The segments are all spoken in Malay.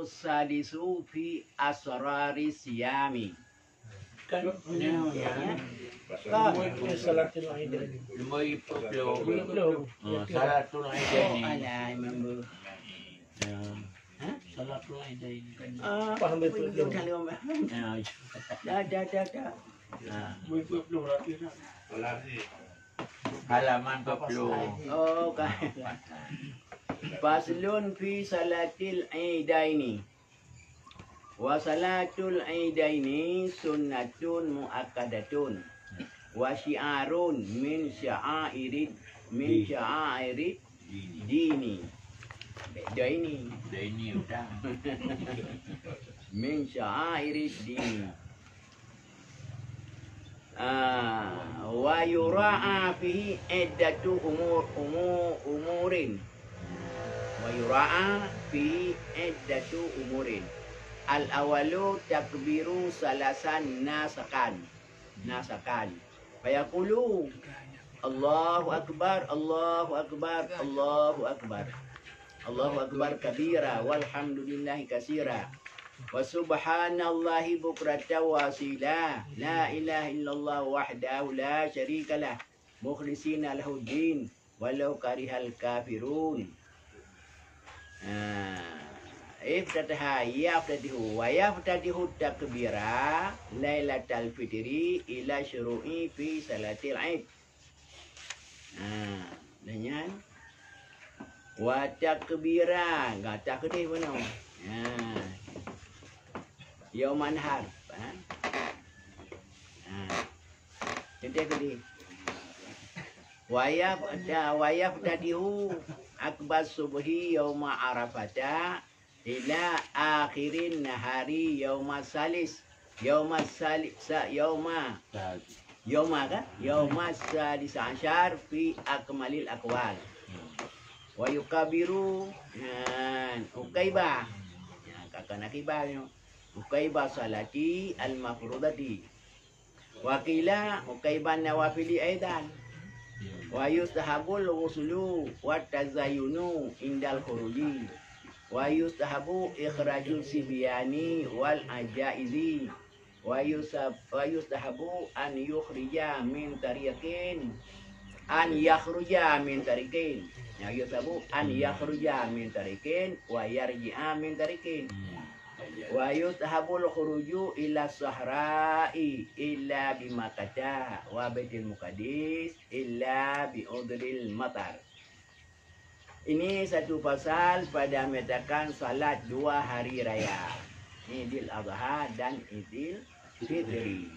Sadisu fi asrari siyami. Kan Ya. salatul aidain. Salatul aidain. Alai member. Salatul aidain. Paham betul. Dah. Halaman 40. Oh, kan. Faslun fi salatil aidaini. Wa salatul aidaini sunnatun muakkadatun. Wa syiarun min sya'airid dini. Daini udah. Min sya'airid dini. Wa yura'a fihi iddatu umurin. Wa yura'a fihi iddatu umurin. Al-awalu takbiru salasan nasakan. Fayaqulu Allahu akbar, Allahu akbar, Allahu akbar. Allahu akbar kabira walhamdulillahi katsira. Wa subhanallahi bukratan wasila. La ilaha illallah wahdahu la syarikalah. Mukhlishina lahuddin walau karihal kafirun. Iftataha yaftatihu wa yaftatihu takbira lailatal fitri ila syuru'i fi salatil aid. Dengan wa takbira enggak takbir mana? Yauman har. Jadi tadi wa yaftatihu akbar subhi yauma arafata ila akhirin nahari yauma salis yauma salis asyar fi akmalil aqwal wa yukabiru ukaiba kakak nakibah ukaiba salati al mafrudati wa qila ukaiban nawafili aidan wa yustahabul ghuslu wa tazayyunu indal khuruji wa yustahabu ikhrajul sibyani wal ajaizi wa yustahabu an yakhruja min tariqin ya yustahabu an yakhruja min tariqin wa yarji'a min tariqin wa yustahabul khuruju ila sahra'i illa bimakkah wa baitil muqaddis illa bi udril matar. Ini satu pasal pada menyatakan salat 2 hari raya, Idul Adha dan Idul Fitri.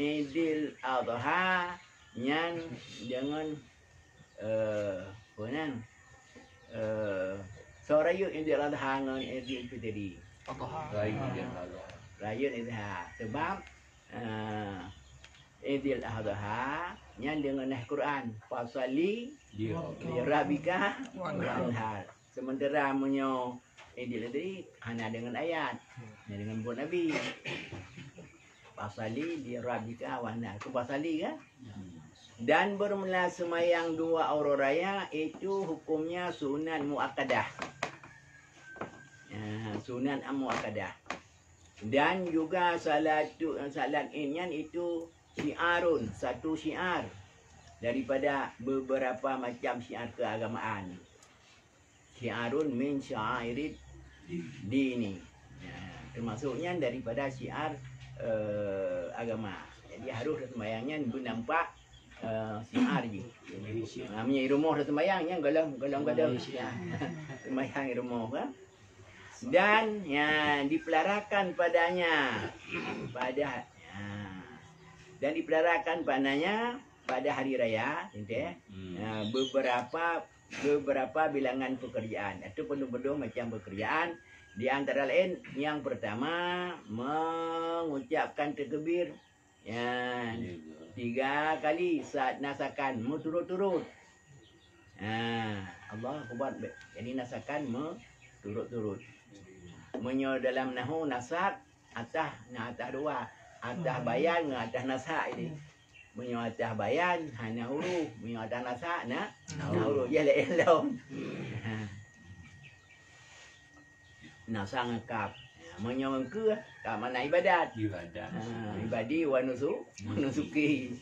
Idul Adha yang dengan soraya Idul Adha dengan Idul Fitri. Raya Idul Adha sebab Idul Adha yang dengan Al-Quran fasali rabbika wanhar. Sementara menyo Idul Adha hanya dengan ayat, dengan buat Nabi. Fasali di rabbika wanhar. Itu fasali kan? Dan bermula semayang 2 orang raya itu hukumnya sunat muakkadah. Sunat muakkadah. Dan juga salat inyan itu syiarun, satu syiar daripada beberapa macam syiar keagamaan. Syiarun min syairid dini. Termasuknya daripada syiar agama. Jadi harus sembahyangnya bernampak syiar je. Namanya rumah sembahyangnya galam-galam sembahyang rumah kan. Dan dipelarakan padanya dan dipelarakan padanya pada hari raya, beberapa bilangan pekerjaan. Itu penuh-penuh macam pekerjaan. Di antara lain yang pertama mengucapkan takbir 3 kali saat nasakan turut-turut. Allah Akbar. Jadi nasakan turut-turut. Menyo dalam nahu nasak atah 2. Atah bayan dengan atah nasak ini. Menyo atah bayan hanya huruf, menyo atah nasak na huruf. Ya elok. Nasa ngekap. Menyong ke mana ibadat. Ibadah. Ibadi wa nusuki.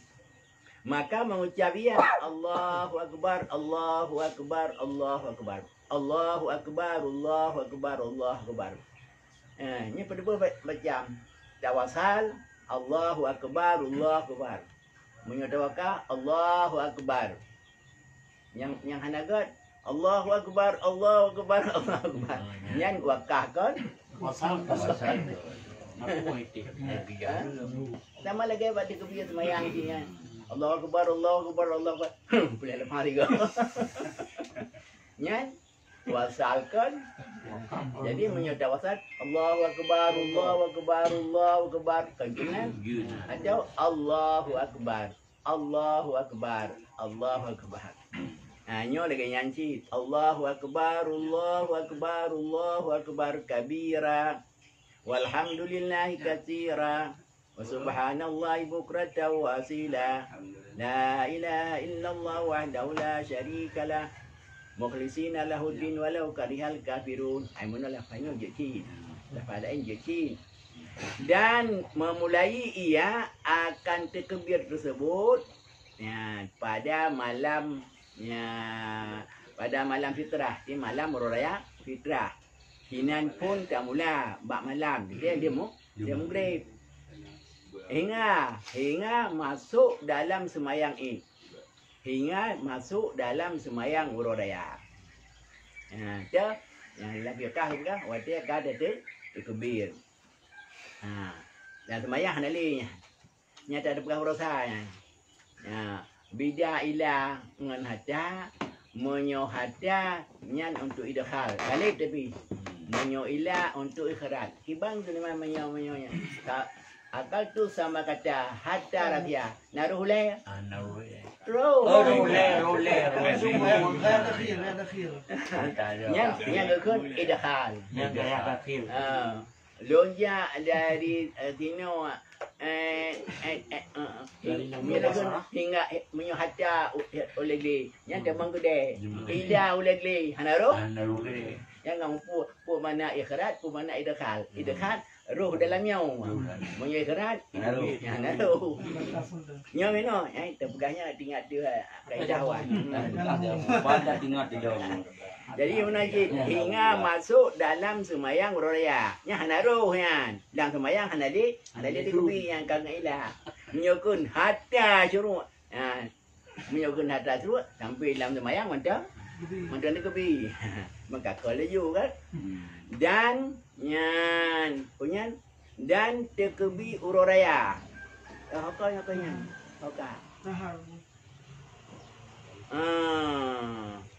Maka mengucap ya Allahu Akbar, Allahu Akbar, Allahu Akbar. Allahu Akbar, Allahu Akbar, Allahu Akbar. Ini pada macam tawasal Allahu Akbar, Allahu Akbar. Menyodawakah Allahu Akbar. Yang hanagat Allahu Akbar, Allahu Akbar, Allahu Akbar. Yang wakah kan? Wasal. Aku itu. Sama lagi baca kebiasaan semayang dia. Allahu Akbar, Allahu Akbar, Allahu Akbar. Boleh lepas hari ke? Nyan wasalkan. Jadi menyodar wasal Allahu Akbar, Allahu Akbar, Allahu Akbar. Kajian atau Allahu Akbar, Allahu Akbar, Allahu Akbar. Nyo lagi nyanyi Allahu Akbar, Allahu Akbar, Allahu Akbar kabira. Walhamdulillahi katsira. Wa subhanallahi bukratan wa asila. La ilaha illallah wahdahu la syarika lah. Mukhlisina lahuddin walau karihal kafirun. Ai mana lafaznya jekin. Lafaz lain jekin. Dan memulai ia akan takbir tersebut pada malam pada malam fitrah, di malam raya fitrah. Hinan pun tak mula bak malam. Dia maghrib. Hingga masuk dalam semayang Id. Hingga masuk dalam semayang raya. Dia yang lebih kah wadah kada takbir. Dan semayang hanalinya. Nyata ada perasaan. Bida ila ngan hada menyo hada nyan untuk idkhal kali tapi menyo ila untuk ikhraj kibang tu memang menyo nya akal tu sama kata hada radia naruhle Role. nyan ke idkhal lonja dari tino hingga menyo hata oleh yang demang gede ila oleh hanaro yang ngampu pu mana ikhrat pu mana idkhal roh dalamnya menyo ikhrat hanaro nyo meno terpegahnya tinggal dia kaidawan jadi menajid hingga masuk dalam semayang raya. Nya hanaro yan. Dalam semayang hanali dikubi yang kang ilah. Menyokun hatta syuru. Menyokun hatta syuru sampai dalam semayang mantap. Mantap dikubi. Maka kalau kan. Dan nyan punyan dan dikubi uroraya. Hokanya.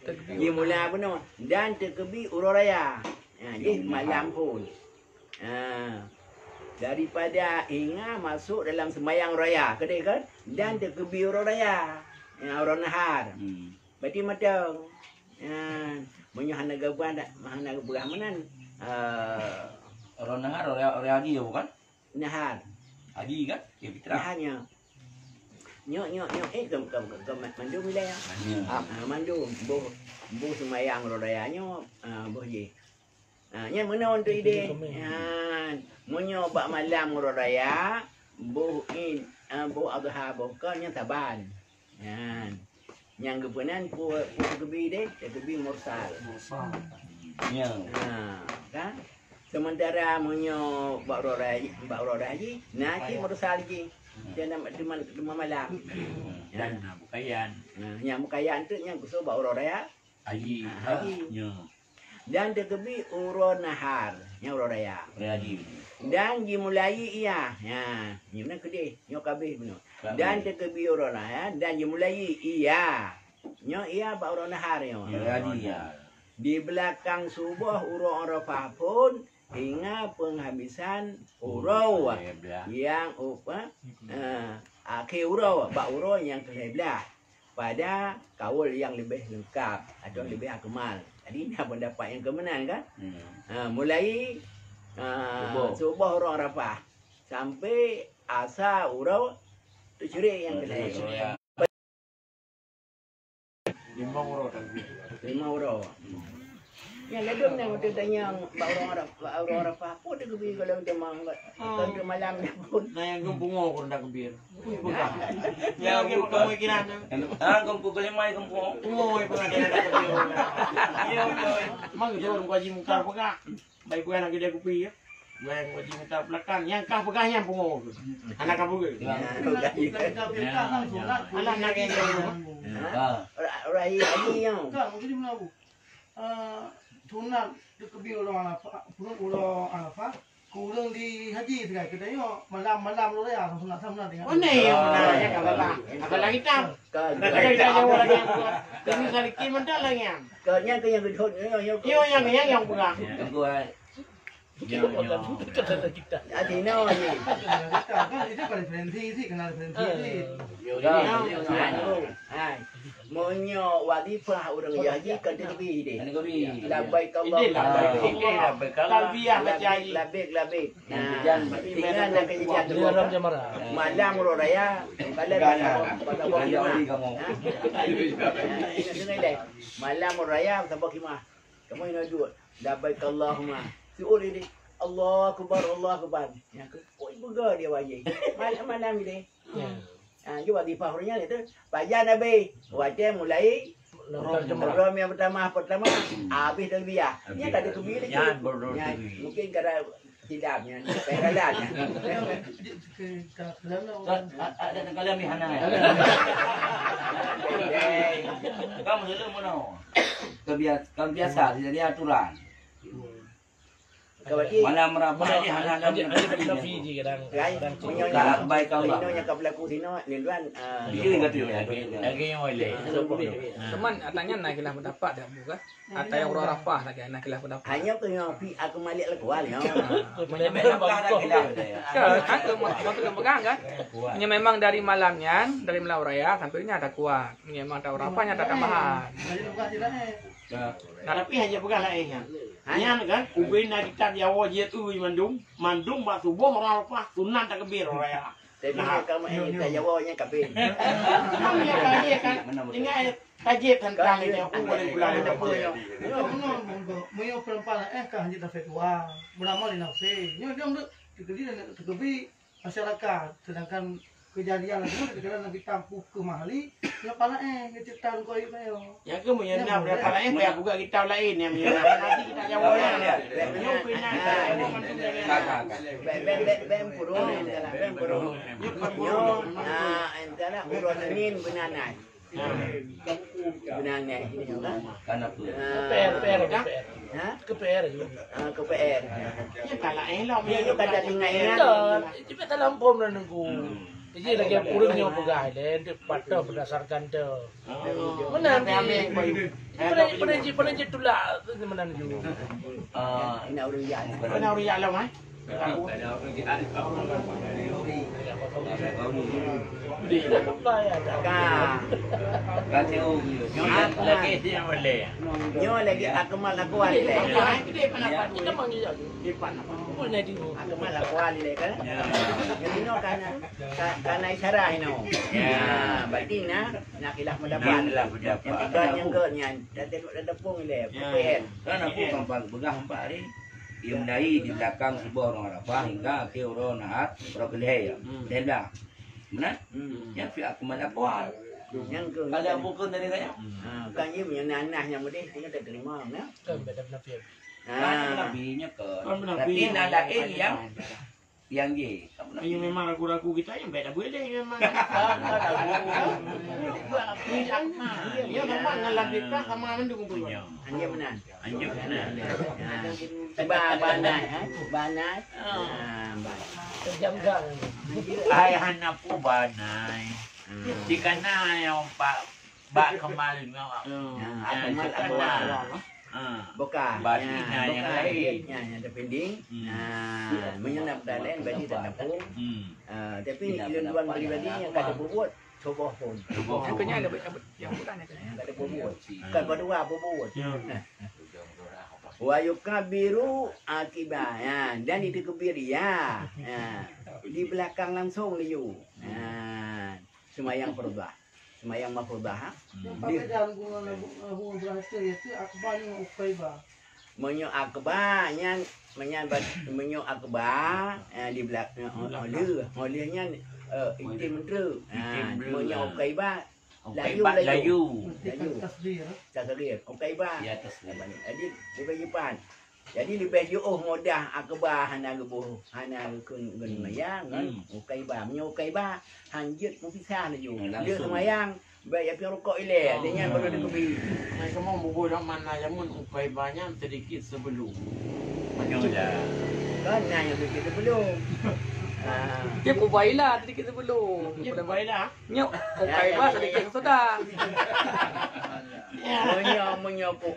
Dia mula apa nama? Dan terkebi uroraya. Jadi malam pun. Daripada hingga masuk dalam semayang raya. Kedai kan? Dan terkebi uroraya. Orang nahar. Berarti matang. Menyuhana gaban, mahana beramanan. Orang nahar, orang haji bukan? Nahar. Haji kan? Ya fitrah. Naharnya. Nyok ke mandum wilayah. Mandum bu semayang rodayanya bu je. Nya mana untuk ide? Munyo bak malam rodaya bu adha bu kan nya taban. Yang kepenan pu kebi de, kebi mursal. Ya. Kan? Sementara munyo bak rodaya nanti mursal je. Dia nama malam. Dan bukayan. Yang bukayan tu yang kuso bau raya. Haji. Ya. Dan terkebi uro nahar, yang raya. Haji. Dan dimulai ia. Ni mana kedai? Nyo kabeh benar. Dan terkebi uro nahar dan dimulai ia. Nyo ia bau uro nahar yo. Haji ya. Di belakang subuh uro Arafah pun hingga penghabisan urau yang akhir urau yang ke-11 pada kaul yang lebih lengkap atau lebih akmal. Jadi dia pendapat yang kemenang kan? Mulai subuh urau Arafah sampai asa urau Tasyrik yang ke-11. 5 urau. Yang ledung ni kita tanya orang apa dia kebi kalau dia kalau dia malam dia pun. Nah yang gembungo ko ndak kebir. Ya, Yang ko mo kinan. Kung kukulim may kung po. Ngoy pa nga ndak kebir. Yo yo. Mang do ko ji mutar pega. Baik ko na gede ko pi. Gue ko ji mutar pelakan. Yang kah pegahnya pungo. Anak kabu ge. Anak nak yang Orang ini yang. Kan mungkin mana bu? Tunang di kebi orang apa? Pulang apa? Kurang di haji tu kan? Kita yo malam lo ya, sunat sunat dengan. Oh nih, ya kagak. Apalagi tam. Kagak kita jauh lagi. Ini kali kiman dah lagi. Kerja ke yang gedut Yo yang pegang. Tunggu ay. Adi no ni. Kan itu kan referensi sih, kenal referensi sih. Hai. Monyo wadifah orang haji kan tebi deh. Ano ko bi? Labbaik Ini Allah. Talbiyah macai. Labbaik. Jangan Tinggal nak kerja tu. Malam raya kalau pada bawah kamu. Ingat dengar deh. Malam raya tabak khimah. Kamu ini dua. Labbaik Allahumma. Si ori ni Allah akbar. Ya ke? Oi buga dia wajib. Malam ni deh. Juga di pahurnya itu baca Nabi wajah mulai Rom yang pertama habis talbiyah. Dia tak ada kebiri. Mungkin karena tidaknya, pengalannya. Ada nagkalami hana. Kamu dulu mana? Kebiasa jadi aturan. Mana meraba di hana dalam galak baik Allah. Tino yang kapelaku tino niluan. Ini enggak tu ya. Lagi yang boleh. Teman atanya nakilah pendapat dah bukan? Atau yang orang rafah lagi nakilah pendapat. Hanya tu yang aku malik lah kual ya. Memang ada gila ya. Kan waktu pegang kan? Ini memang dari malamnya, dari malam raya sampainya ada kuat. Ini memang ada rafahnya ada tambahan. Jadi bukan tidak Tapi hanya pegang lah kan. Hanya kan, ubin nak kita dia wajib tu mandung batu bom orang apa sunan tak kebir orang ya. Tapi kamu ini tak jawabnya kapin. Kamu ya kan, tinggal kaji kan kali dia boleh pulang apa ya. Mau perempuan kah hanya dapat uang, beramal di nafsi. Nyo dia untuk kebi masyarakat, sedangkan kejadian itu kita nak tampu ke mahali, ya pala ngeciptaan kau itu yo. Ya ke mo yan na berapa lain ya buka kita lain yang nanti kita jawab ya. Yo pinang Bem purung. Yo antara urut nin benanai. Benanai ini yo kan. Karena tu. PR kan? Ha? Ke PR juga. Ke PR. ya kalain lah. Dia yo kada tingai Itu kita lampau dan nunggu. Jadi lagi purungnya pegang dan patah berdasarkan tu. Mana ni? Penanji tulah mana juga. Ini orang yang. Mana uri alam ah? Kasi Lagi dia boleh. Nyo lagi aku malah kuali le. Kita manggil aja. Boleh juga. Aku malah kuali le kan. Jadi no kana isara ino. Ya, berarti nakilah mendapat. Yang tiga yang ke dah tepung le. PN. kan aku gampang pegang 4 hari. Ia menai di belakang sebuah orang Arafah hingga ke orang Nahat, orang Kelihaya. Dia bilang, mana? Yang pihak aku mana kuat. Yang ke Ada bukan dari saya. kan ye punya nanah yang mudi dia tak terima nah. Kan beda penafsir. Kan nabinya ke. Tapi nada ini yang ye. Ini memang ragu-ragu kita yang beda boleh memang. Dia memang ngalah kita sama mendukung punya. Hanya benar. Anjuk Banai. Jam-jam. Ay hanap po banay. Di ka na yung ba kemarin nga. Buka. Bati na yang lain. Yang depending. Menyenap dalen bagi tak dapur. Tapi ilmuwan pribadi yang kada buat coba pun. Yang punya ada yang bukannya kan. Kada buat. Kan berdua buat. Wa yukabiru akibah ya, dan itu kebir ya. Di belakang langsung liu. Semayang fardah. Semayang mafrudah. Pakai jalan hubungan berhasil itu aku banyak ukai bah. menyo akbar nyan menyo akbar di belakang olehnya itim menteri menyo kaiba layu Tasbih. tasbih kaiba Ya atas. jadi lebih cepat jadi lebih jauh mudah akbar hana gebuh hana kun mayang kan kaiba menyo kaiba hanjut mupisah laju dia semayang baik api rokok ile dia baru ada kebi Mereka mau bubur mana jamun ukai banyak sedikit sebelum. Menyolah. kan yang kita belum Dia pubailah sedikit sebelum. Ya baiklah. Nyok, ukai ba sedikit sudah.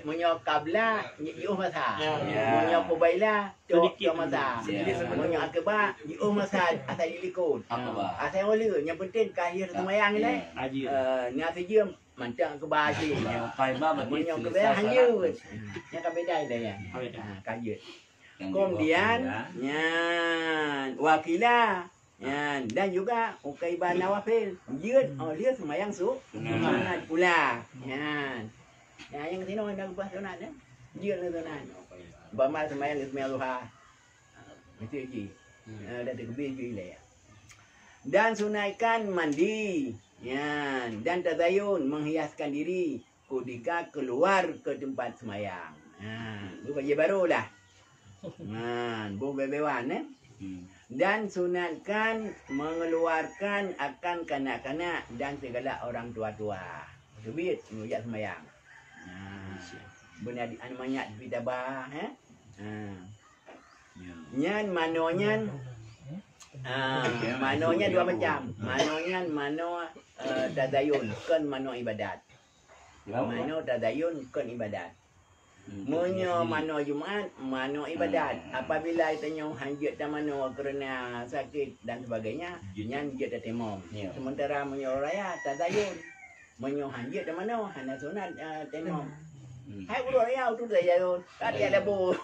menyo kabla yu masa Ya. menyo kubaila Sedikit masa dulu. menyo akbar yu masa asal dilikut Akbar. asal oleh yang penting kahir semayang ni Haji. ni asal je mantang akbar je Yang kaiba berarti menyo selesai kubaila hanjut salat. yang kabedai dah ya Kabedai. kahir Yang kemudian dibawa nyan wakila nyan dan juga ukaiban nawafil dia semayang sunat pula nyan yang sini orang dah buat sunat ya dia lah sunat bamal semayang ismail luha itu je dah terkebir je lah dan sunaikan mandi nyan dan tazayun menghiaskan diri ketika keluar ke tempat semayang baju baru lah bebewan dan sunatkan mengeluarkan akan kanak-kanak dan segala orang tua-tua. Duit mengucap semayang. Benar namanya bidabah nyan manonyan manonya dua macam. Manonyan mano tadayun kan mano ibadat. Mano tadayun kan ibadat. Menyo mano Jumaat, mano ibadat. Apabila tanya hanjut dan mano kerana sakit dan sebagainya, nyan dia dah temom. Sementara menyo raya tadayun. Menyo hanjut dan mano hana sunat temom. Hai bro raya tu tadayun. Tadi ada bu.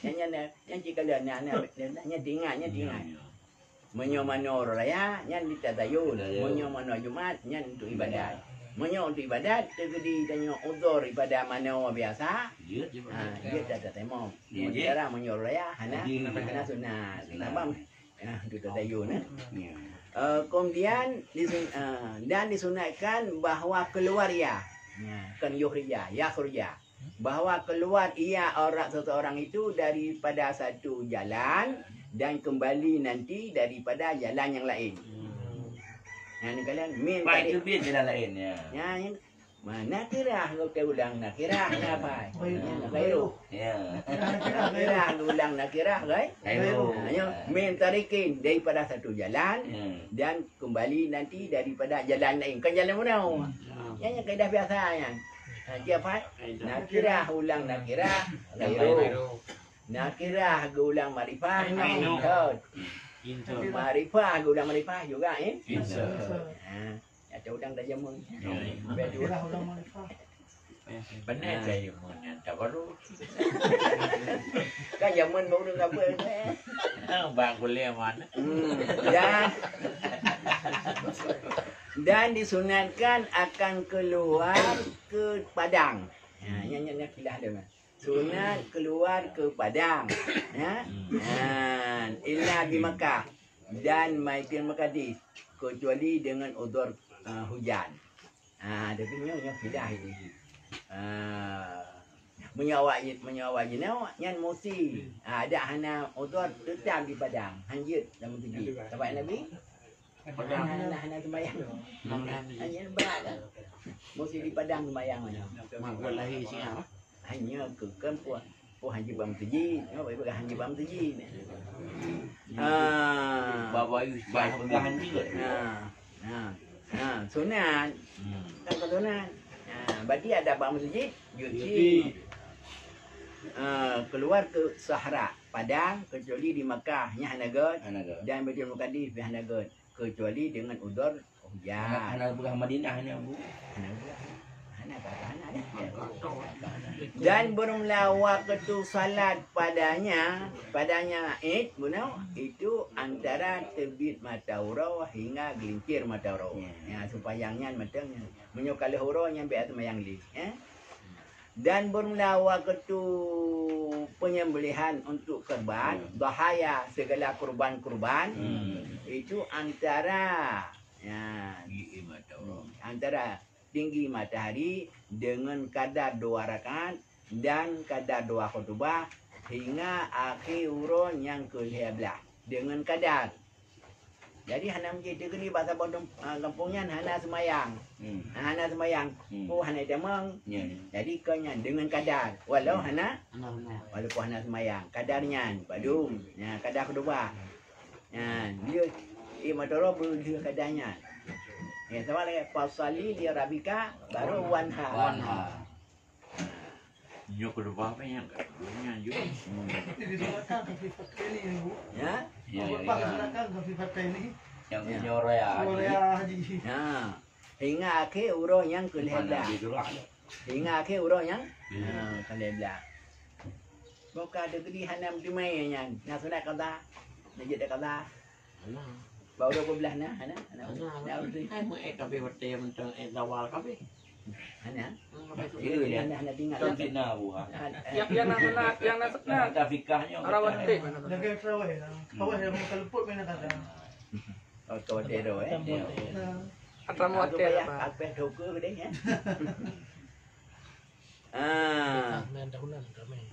Nyan jika dia nyan tinggal. Menyo mano raya nyan di tadayun. Menyo mano Jumaat nyan untuk ibadat. Menyo untuk ibadat, terjadi tanya uzur ibadah mana biasa. Dia dah temom. Sementara menyo raya hana sunat. Kenapa? Itu tadayun. Kemudian dan disunatkan bahawa keluar ia kan yuhrija yakhruja bahawa keluar ia seseorang itu daripada satu jalan dan kembali nanti daripada jalan yang lain. Ni kalian min Baik tadi itu biar jalan lain ya. mana kirah kau ulang nak kirah apa? Gairu. Ya. Kirah ulang nak kirah gai. Ayo. Hanya min tarikin daripada satu jalan dan kembali nanti daripada jalan lain. Kan jalan mana? Yang kaedah biasanya. Siapa? Nakirah ulang nakirah. Gairu. Nakirah ulang marifah. Marifah ulang marifah juga ada udang dah jamun. Kira ulang marifah. Benar saya punya tak baru. Kan jamun baru dengan apa? Bang kuliah mana? Dan disunatkan akan keluar ke padang. Yang kilah dia. Sunat keluar ke padang. Illa di Makkah dan Baitul Maqdis kecuali dengan udzur hujan. Tapi yang kilah ini. Menyawak jenau nyan musi. Ada hana udzur tetap di padang. Hanjut dalam tujuh. Sampai Nabi hana sembahyang. Hanya berat. Musi di padang sembahyang mana. Mak lahir siapa? Hanya ke kan puan haji bam tuji. Apa ibu haji bam tuji ni. Bawa itu baik pegahan juga. Sunat. Kan sunat. Berarti ada bam tuji, yuti. Keluar ke Sahara, padang kecuali di Makkah nya hanagat dan Baitul Maqdis di hanagat kecuali dengan udzur hujan. Anak bukan Madinah ni Bu. Dan bermula waktu salat padanya Id bunau itu antara terbit matahari hingga gelincir matahari. Supaya yang matangnya menyokali huro yang biasa mayang li. Dan bermula waktu penyembelihan untuk kurban, bahaya segala kurban-kurban itu antara antara tinggi matahari dengan kadar 2 rakaat dan kadar 2 khutbah hingga akhir urun yang ke-12 dengan kadar. Jadi hana menjadi gini bahasa kampungnya hana semayang. Hana semayang. Hana demang. Jadi kanya dengan kadar. Walaupun hana semayang. Kadarnya padum. Kadar kedua. Dia matoro dia kadarnya. Sama lagi pasali dia rabika baru wanha. Nyo kedua apa yang katanya juga. Ini digunakan sifat ini ibu. Ya. Bapak gunakan sifat ini. Yang nyoro ya. Korea haji. Hingga akhir urun yang ke-12. Hingga akhir urun yang ke-12. Bukan ada gedi hanam di mainnya. Nak sunat kata. Najib dah kata. Baru 12 nah, hana. Ai mo kape wate mentang dawal kape. Hana. Iya, Hana tinggal. Contoh na buah. Yang nak Tafikahnya. Arawat teh. Jaga terawih lah. Awak yang mau kaluput mana kata. Oh, tu dero Atramu Aku hotel payah apa? apa doku ke dia. Main dahunan ramai.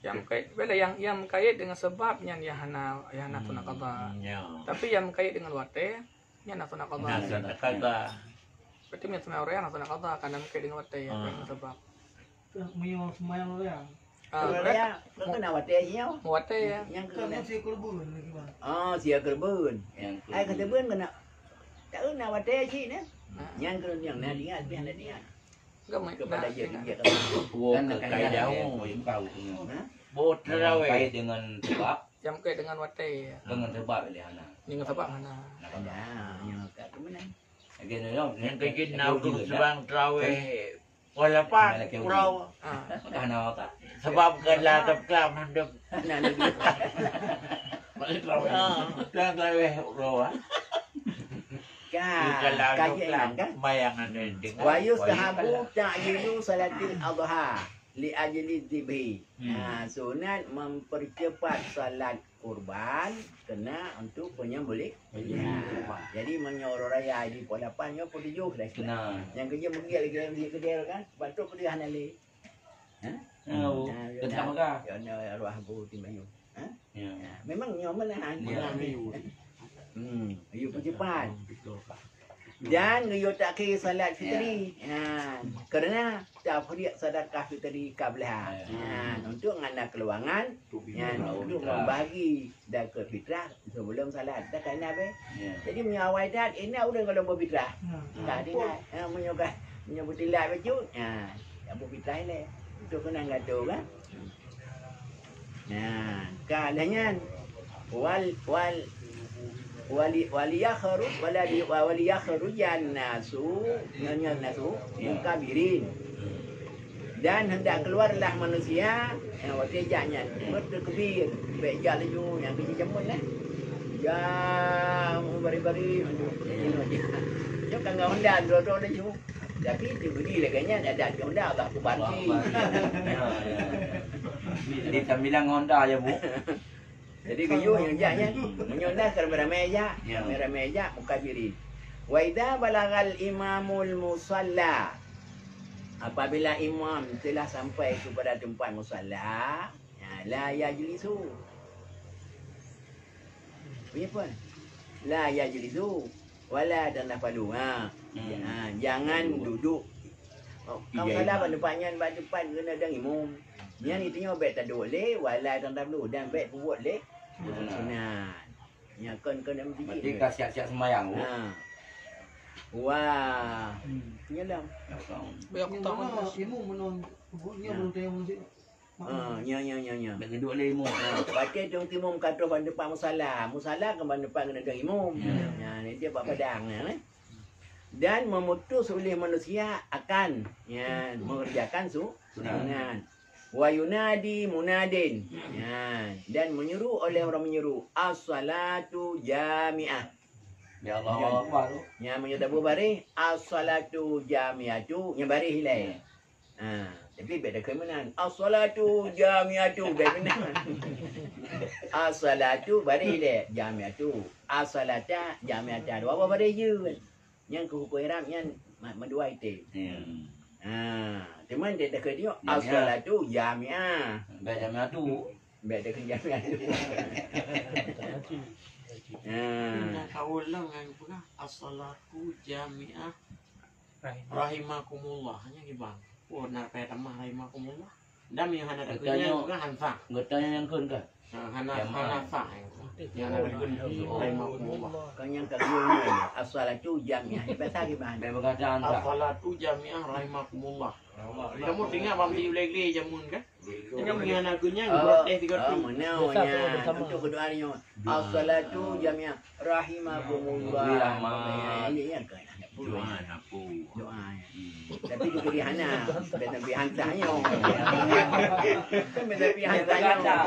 Yang kait bela yang kait dengan sebabnya yang hana sunat qada. Tapi yang kait dengan wate yang nak sunat qada. Nasa kata. Berarti yang sunat orang nak sunat qada karena kait dengan wate yang sebab. Menyong semayang orang. Dia kau nak wate dia. Wate ya. Yang Kan kena. si kulbun lagi bang. Oh, sia kerbun. Ai kata bun kena. Tak nak wate cik ni. Yang kena yang nak dia, biar nak dia. Enggak Kepada dia dia kata. Kan Buat kai daun. kau. Buat terawih. Kait dengan sebab, yang kait dengan wate dengan sebab boleh hana. dengan sebab hana. Dah, yang kat mana? Again, no. Yang kejin nabung sebang terawih. Walapan kurau. Hana ka. Sebab kala tapkam handap. Nak lagi. Dan terawih kurau. Kan, kajian kan? Bayangan dengan. Wa yustahabu ta'jilu salatil adha li ajli dzibhi. Sunat mempercepat salat kurban kena untuk penyembelih. Jadi menyuruh raya di polapannya pun tujuh dah. Kena. Yang kerja menggil lagi dia kedai kan. Batuk dia hanali. Oh, kenapa ka? Ya na arwah bu timbayu. Ya. Memang nyaman lah. Ya. Ayo percepat. Dan you tak kira salat fitri. Kerana tak beri sedekah fitri kablah. Untuk ngana keluangan untuk membagi dan ke fitrah sebelum salat. Tak kena be. Jadi menyawai dat ini udah kalau berfitrah. Tak dia menyebut tilat baju. Ya berfitrah le. Itu kena gaduh kan. Keadaannya waliyakhrujan nasu mukabirin, dan hendak keluarlah manusia wajahnya bertekbir bejak laju yang kecil jamun lah jam bari-bari jom kan ngau hendak dua-dua laju tapi dia beri laganya ada hendak tak kubarki. Jadi tambilan Honda ya, Bu. Jadi kayu yang jahnya menyondas kepada meja, meja mukabirin. Wa idza balagal imamul musalla, apabila imam telah sampai kepada tempat musalla, la yajlisu. Apa? La yajlisu wala tanafalu. Jangan duduk. Kamu salah pada depan kena ada imam. Yang itu yang baik tak boleh, wala tanafalu dan baik buat leh. Sunat. Yang kena mesti. Berarti kau siap-siap semayang, Bu. Wah. Nyelam. Banyak Yang tahun. mana ilmu menon buatnya belum tayang musik. Nya. Bagi duduk le imam. Baca dong timum kata pada depan musala. Musala ke pada depan kena ada imam. Ni dia buat padang ni. Dan memutus oleh manusia akan mengerjakan sunat. Wa yunadi munadin. Dan menyeru oleh orang menyeru as-salatu jami'ah. Ya Allah Akbar. Yang menyatakan bari as-salatu jami'atu yang bari hilai. Tapi beda kemenan. As-salatu jami'atu benar. As-salatu bari le jami'atu. As-salata jami'atan. Apa bari je. Yang ke hukum Arab yang mendua itu. Teman dia dekat dia as-salatu jami'ah. Baca tu. Beda ke jami'ah tu. Kau ulang kan as-salatu jami'ah rahimakumullah hanya gibang. Oh nak pay tamah rahimakumullah. Dam yang hana dakunya juga hanfa. Ngetanya yang kun ke? Hana fa. Yang hana dakunya rahimakumullah. Kau yang kedua as-salatu jami'ah. Bahasa gimana? Baca berkata hanfa. As-salatu jami'ah rahimakumullah. Kamu tinggal bambi uleg-uleg jamun kan? Kamu yang hana dakunya berteh 3 Menaunya untuk kedua ni as-salatu jami'ah rahimakumullah. Ini yang kena. Doa aku. Doa. Tapi juga di hana, tapi hansanya. Tapi hansanya.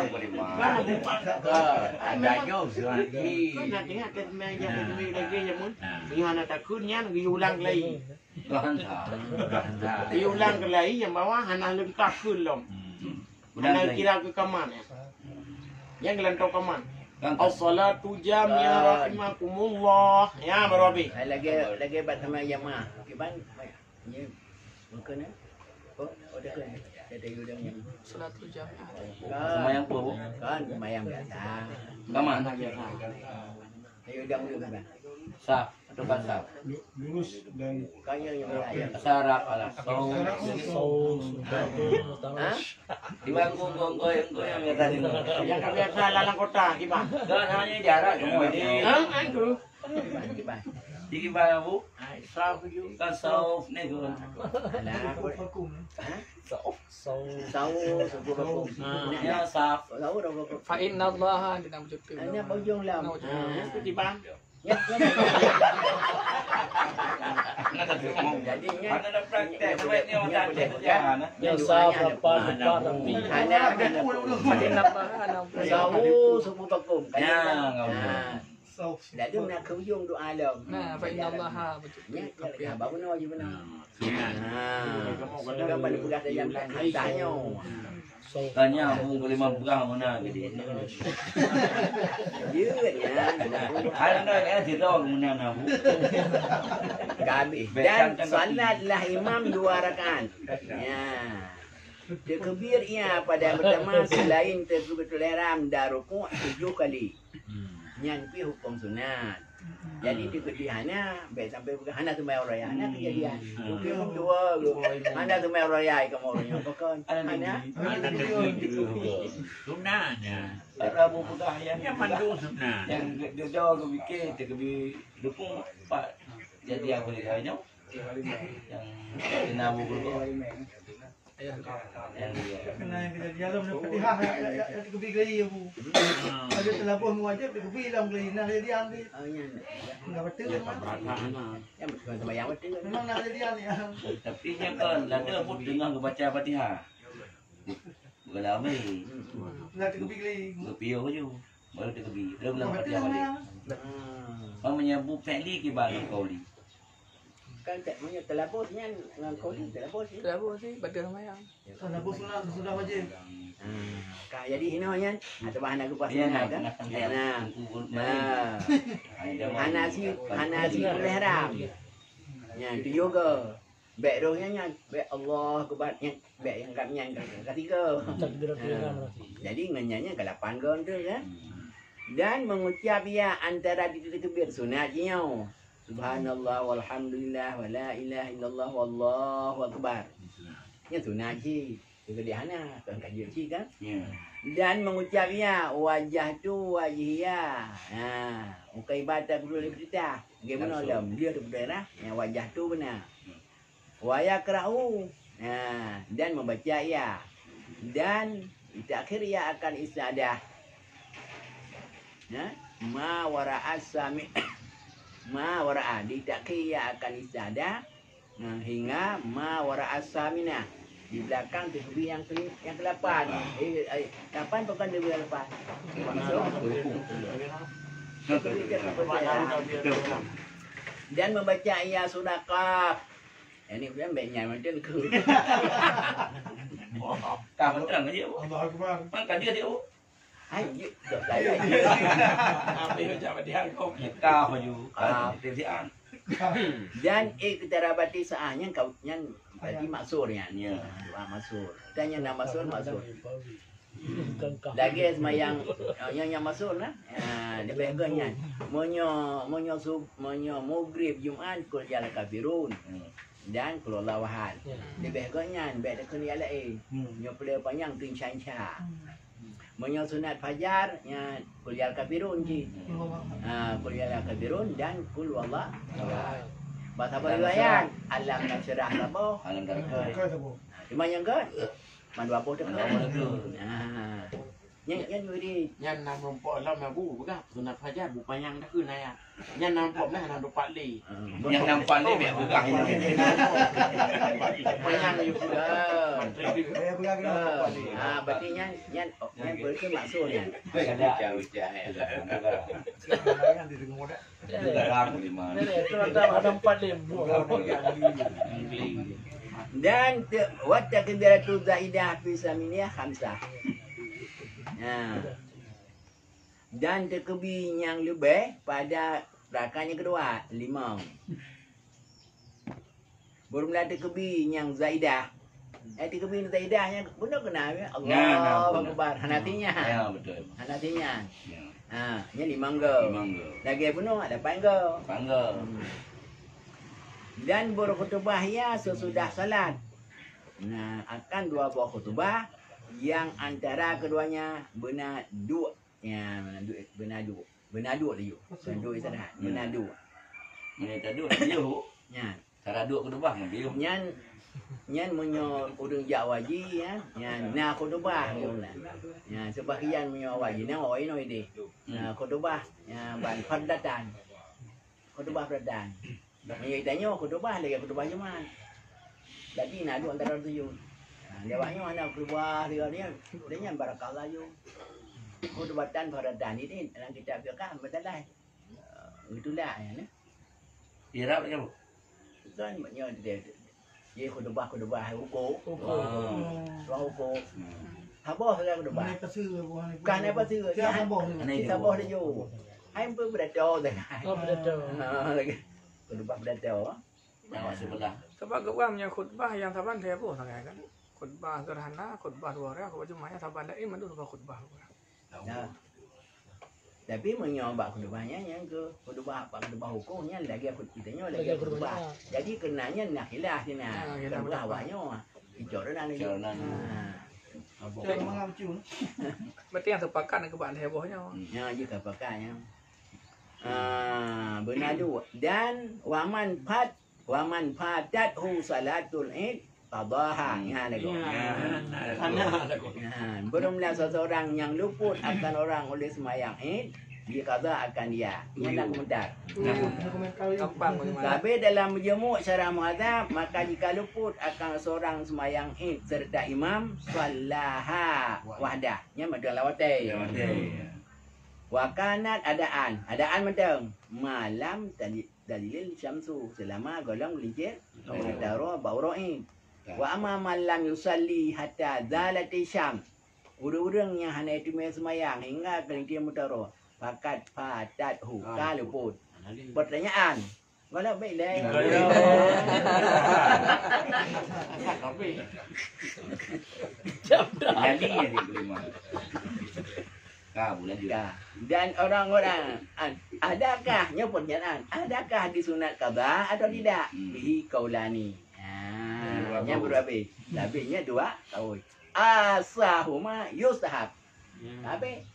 Ada jauh lagi. Kan nak tengok ke meja bambi uleg-uleg jamun. Yang hana dakunya diulang lagi. Diulang lagi yang bawah hana lebih takut lom. Hana kira ke kaman. Yang gelantau kaman. As-salatu jami'ah rahimakumullah. Ya Marabi. Lagi bat sama jamaah. Kiban. Ni mungkin oh ada ke? Ada udang yang Salatul jami'ah. Semayang pun. kan semayang biasa. Kaman. Ada udang juga kan. Saf atau kan saf? Lurus dan Kau yang beraya. Sarap ala. Di bangku goyang yang tadi. Yang kebiasa lalang kota gimana? Dan hanya jarak cuma di. Itu. Kiban. Di mana bu? Saf you. Kan sauf ni tu. Alah. vakum. Tahu suku baku. Ya saf. Tahu dah baku. Fa inna Allah di dalam wujud Hanya bojong lam. Itu di bang. Jadinya Ada praktek. Sebaiknya orang tak jalan. Yang sah depan rapi. hanya Fa inna Allah tahu suku baku. Ya, ngau. Sauf. Dah tu nak kebujung doa alam. Nah, fa inna Allah wujud. Ya, baru nak je benar. Sunat. Kan pada pegas ayam kan hantarnya. Tanya aku boleh mampukan mana jadi. Dia ya. Ada nak cerita orang mana nak. Habis. Dan salatlah imam 2 rakaat. Ya. Takbir ia pada pertama selain takbiratul ihram dan rukuk 7 kali. Yang pi hukum sunat. Jadi di kedihannya baik sampai hana tu mai raya hana kejadian. Mungkin pun dua lu. Hana tu mai raya kamu orangnya pokok. Hana. Ada juga. Sunatnya. Rabu putah yang Mandu sunat. yang dia jauh ke fikir dia ke dukung pak jadi aku ni hanya yang kena buku yang Kena yang kita jalan nak petihah ya kebi geli aku. Ada telapon wajib kebi dalam geli nak jadi andi. Enggak betul memang. Ya betul sama yang betul. Memang nak jadi andi. tapi nya kan ada pun dengar ke baca Fatihah bukan lama Nak kebi geli. berpio je baru dia kebi dia Enggak bilang betul Fatihah balik memang. mamanya bu peli ke balik kau li Kan tak punya telapusnya dengan kau ni telapus. Tidak apa sih, badal mayang. Sudah bos sudah wajib. Kak jadi ini nya atau bahan aku pas dia mana nak kan? nak Nah. Hanasi ihram. Ya itu juga. Baik rohnya nya, baik Allah kebatnya, baik yang katnya ketiga. Takbiratul ihram berarti. Jadi ngenyanya ke-8 gon tu kan. Dan mengucap ya antara takbir sunatnya. Subhanallah walhamdulillah wa la ilaha illallah wallahu akbar. Nya sunat ji. Juga di hana kan kaji ji kan. Dan mengucap ya wajah tu wajhiya. Ukai ibadah perlu diberita. Bagaimana dalam dia tu berdarah, yang wajah tu benar. Wa yaqra'u. Dan membaca ya. Dan di akhir ya akan istiadah. Ma wara'as sami' ma wara'a di taqiya akan istiadah hingga ma wara'as samina di belakang takbir yang ke-8 8 bukan di bulan 8 dan membaca ya surah Qaf ini bukan baiknya macam ke Kamu terang aja, Bu. Allah Akbar. Makan dia dia, Bu. Ai je tak saya. Apa yang macam dia kau? Kita baju. Tiap-tiap. Dan iktirabati saahnya kau nyan tadi maksurnya. Ya. Doa maksur. Dan yang nak maksur maksur. Kangkang. Lagi semayang yang masuk lah. Dia baganya. Monyo maghrib Jumaat kul jal kafirun. Dan kul Allahu ahad. Dia baganya beg dak ni ala Nyo pele panjang tin chancha. Monyo sunat fajar nya kul jal kafirun ji. Kul jal kafirun dan kul wallah. Bahasa riwayat alam nasrah sabo. Alam darah. Kau tu bu. Cuma yang kan mandu apa tu? Yang di ยันนำหลวงพ่อเรามาบูบุกะสุนัขพญาบุปยังก็คือไงอ่ะยันนำผมนะนำดุปัดลี Yang nampak ni biar buka ini. พยังอยู่คือมันตรี Saya pegang kita. berarti yang berke maksudnya. Jangan di tengok dah. Ragu di mana. Nenek tu ada 4 Dan wata kibiratu zaidah fi saminiyah khamsah. Dan terkebi yang lebih pada rakaatnya kedua 5. Bermula terkebi yang zaidah. Terkebi yang zaidahnya benar kena ya. Allah Akbar. Hanatinya. Ya betul. Hanatinya. Ya. Nya 5 go. Lagi penuh ada 8 go. Bangga. Dan berkhutbah ya sesudah salat. Akan 2 buah khutbah yang antara keduanya benadu. Ya, benadu. Benadu dia. Benadu itu dah. Benadu. Ini tadi dia. Ya. Cara duk ke depan dia. Nyan menyo udung Jawaji ya. Na khutbah lah. Ya, sebahagian menyo waji na oi noi di. Khutbah ya ban perdatan. Khutbah perdatan. Menyo tanya khutbah lagi khutbah Jumaat. Lagi nak duk antara tujuh. Dia banyak anak khutbah dia ni dia barakallah yo. Khutbatan perdatan ini dalam kitab fiqh betul lah. Itulah ya ni. Irap lagi, Bu. Kan menyo dia khutbah hukum. Ruang hukum. Habis saya khutbah. Mana pasir buah ni. Kan apa sih? Siapa boh ni? Kita boh dia yo. Hai pun berdoa dah. Oh, berdoa. Lagi. Khutbah berdoa. Bawa sebelah. Sebab geramnya khutbah yang saban saya pun sangat kan. Khutbah sederhana, khutbah 2 orang, khutbah Jumaat saban lain mandu khutbah. Nah. Tapi menyoba khutbahnya yang ke khutbah apa khutbah hukumnya lagi kitanya lagi khutbah. Jadi kenanya nak hilah sini. Khutbah awaknya. Ijoran ni. Saya mengambil cun. Berarti yang sepakat dengan kebahan hebohnya. Ya, jika pakainya. Benadu dan waman fatathu salatul id qadaha. Ya lagi. Belumlah seseorang yang luput akan orang oleh sembahyang id dia qada akan dia. Ia nak komentar. Gampang bagaimana? Tapi dalam majmuk syarah muhadzab maka jika luput akan seorang sembahyang id serta imam sallaha wahdah. Nya madal lawate. Wa kanat adaan mentang malam dalil syamsu selama golong lincir daro baura'in wa amma man lam yusalli hatta zalati syam urang yang hanya itu semayang hingga gelincir mutaro fakat fatathu kaluput. Pertanyaan Walau baik dah. Jadi ya di rumah. Bulan juga. Dan orang-orang adakah pertanyaan adakah disunat qada atau tidak? Bihi kaulani. Nya berapa? Labihnya 2 tahun. Asahuma yustahab. Tapi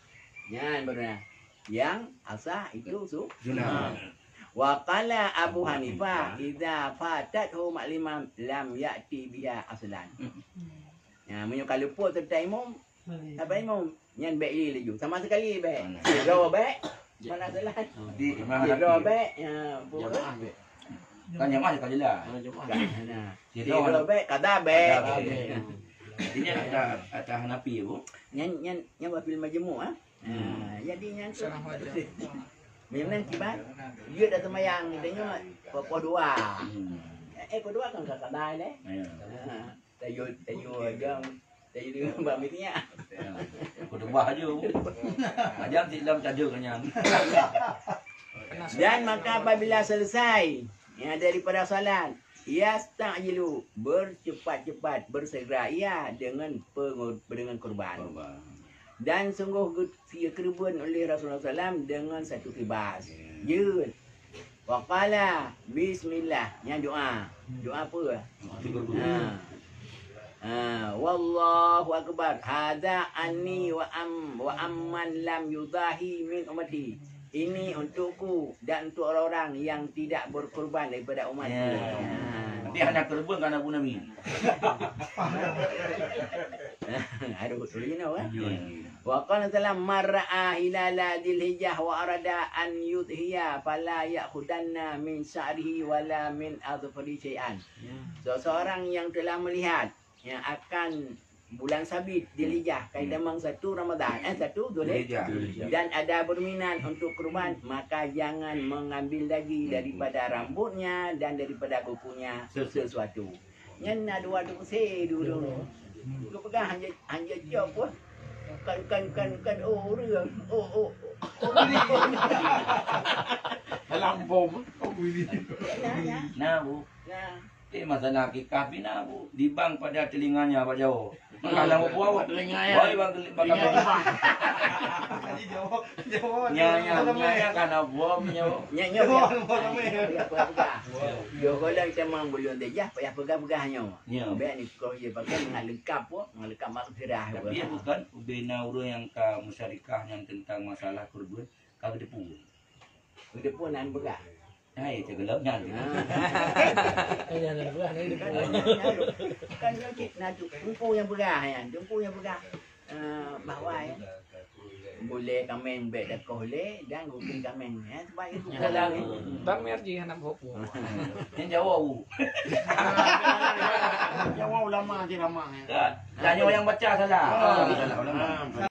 nya benar. Yang asah itu sunnah. Wa qala Abu Hanifah idza fatathu ma'limam lam ya'ti biha aslan. Ya, menyukai lupa serta imam. Apa imam? Nyan baik lagi. Sama sekali baik. Zero baik. Mana salah? Zero baik. Ya, bukan. Kan jemaah kan jelas. Zero baik, kada baik. Ini ada Hanafi bu. Nyan bapil majmu ah. Jadi nyan memang kibat. Dia dah semayang tengok pokok 2. Pokok 2 kan kakak dai deh. Tayo jam Tak jadi mbak mitnya. Aku dah baju. Macam si dalam tajuk kenyang. Dan maka apabila selesai ya daripada salat, yastajilu bercepat-cepat bersegera ia dengan kurban. Dan sungguh dikerban oleh Rasulullah SAW dengan satu kibas. Jud. Waqala bismillah. Yang doa. Doa apa? Wallahu akbar. Hadza anni wa amman lam yudahi min ummati. Ini untukku dan untuk orang-orang yang tidak berkorban daripada umatku. Nanti anak korban kan Abu Nabi. Aduh, original kan? Wa qala ta'ala mar'a hilala dzilhijjah wa arada an yudhiya fala ya'khudanna min sa'rihi wala min adfari syai'an. Seseorang yang telah melihat yang akan bulan sabit Dzilhijjah kaidamang 1 Ramadan 1 Dzulhijjah dan ada berminat untuk kurban, maka jangan mengambil lagi daripada rambutnya dan daripada kukunya sesuatu. Nyana dua dulu. Lu pegang hanya jauh pun. Kan orang. Dalam bom. Nah, Bu. Masalah kikah bina, Bu. Dibang pada telinganya Pak Jawa. Kalau buat Telinganya. boy bang Nya kan buat nyo. Nya. Yo kalau kita mang belum dejah payah pegang-pegahnya. Be ni kau je pakai mengalengkap mak kirah. Tapi bukan ubena urang yang ka musyarakah yang tentang masalah kurban ka depu. Depu nan pegang. Hai cegelapnya. Yang ada belah ni Kan cik nak jumpu yang pegang ya. Jumpu yang pegang. Bawah ya. Boleh kamen bek dak boleh dan rupi kamen ya. Sebab itu dalam ni. Bang Merji anak bopo. Yang jawab. Jawab ulama je lama. Tanya yang baca salah. Salah ulama.